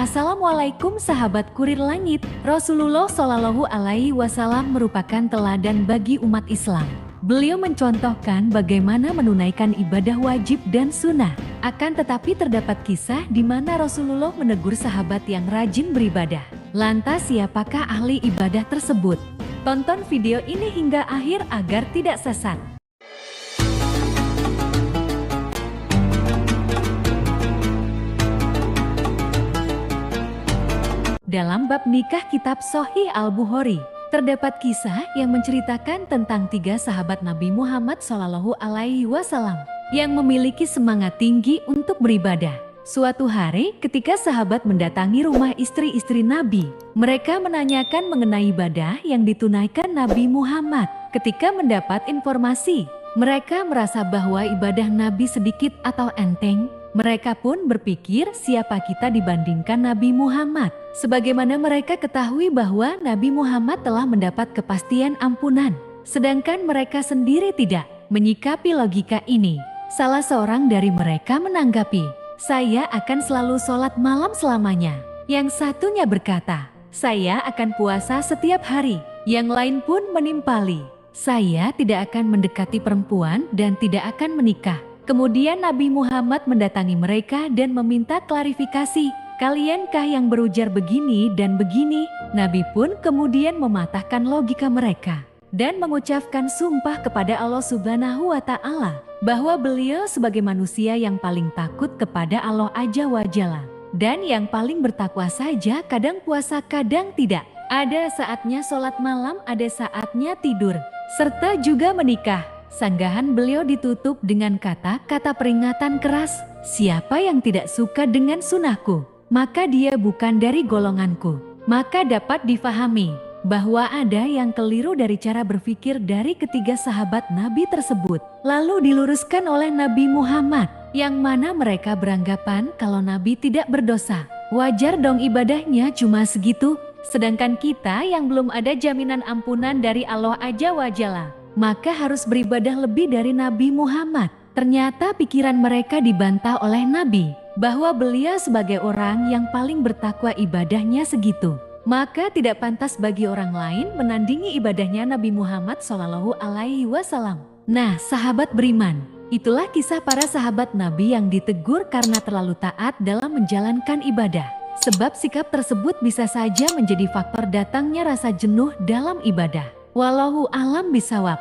Assalamualaikum sahabat kurir langit. Rasulullah Shallallahu Alaihi Wasallam merupakan teladan bagi umat Islam. Beliau mencontohkan bagaimana menunaikan ibadah wajib dan sunnah. Akan tetapi terdapat kisah di mana Rasulullah menegur sahabat yang rajin beribadah. Lantas siapakah ahli ibadah tersebut? Tonton video ini hingga akhir agar tidak sesat. Dalam bab nikah kitab Sahih Al-Bukhari, terdapat kisah yang menceritakan tentang 3 sahabat Nabi Muhammad Shallallahu Alaihi Wasallam yang memiliki semangat tinggi untuk beribadah. Suatu hari ketika sahabat mendatangi rumah istri-istri Nabi, mereka menanyakan mengenai ibadah yang ditunaikan Nabi Muhammad. Ketika mendapat informasi, mereka merasa bahwa ibadah Nabi sedikit atau enteng. Mereka pun berpikir siapa kita dibandingkan Nabi Muhammad. Sebagaimana mereka ketahui bahwa Nabi Muhammad telah mendapat kepastian ampunan, sedangkan mereka sendiri tidak. Menyikapi logika ini, salah seorang dari mereka menanggapi, "Saya akan selalu sholat malam selamanya." Yang satunya berkata, "Saya akan puasa setiap hari." Yang lain pun menimpali, "Saya tidak akan mendekati perempuan dan tidak akan menikah." Kemudian Nabi Muhammad mendatangi mereka dan meminta klarifikasi. "Kaliankah yang berujar begini dan begini?" Nabi pun kemudian mematahkan logika mereka dan mengucapkan sumpah kepada Allah Subhanahu wa Ta'ala bahwa beliau sebagai manusia yang paling takut kepada Allah Azza wa Jalla dan yang paling bertakwa saja, kadang puasa kadang tidak, ada saatnya sholat malam, ada saatnya tidur, serta juga menikah. Sanggahan beliau ditutup dengan kata-kata peringatan keras, "Siapa yang tidak suka dengan sunnahku, maka dia bukan dari golonganku." Maka dapat difahami bahwa ada yang keliru dari cara berpikir dari ketiga sahabat Nabi tersebut. Lalu diluruskan oleh Nabi Muhammad, yang mana mereka beranggapan kalau Nabi tidak berdosa. Wajar dong ibadahnya cuma segitu, sedangkan kita yang belum ada jaminan ampunan dari Allah Azza wa Jalla, maka harus beribadah lebih dari Nabi Muhammad. Ternyata pikiran mereka dibantah oleh Nabi bahwa beliau sebagai orang yang paling bertakwa ibadahnya segitu, maka tidak pantas bagi orang lain menandingi ibadahnya Nabi Muhammad Shallallahu Alaihi Wasallam. Nah, sahabat beriman, itulah kisah para sahabat Nabi yang ditegur karena terlalu taat dalam menjalankan ibadah. Sebab sikap tersebut bisa saja menjadi faktor datangnya rasa jenuh dalam ibadah. Wallahu a'lam bishawab.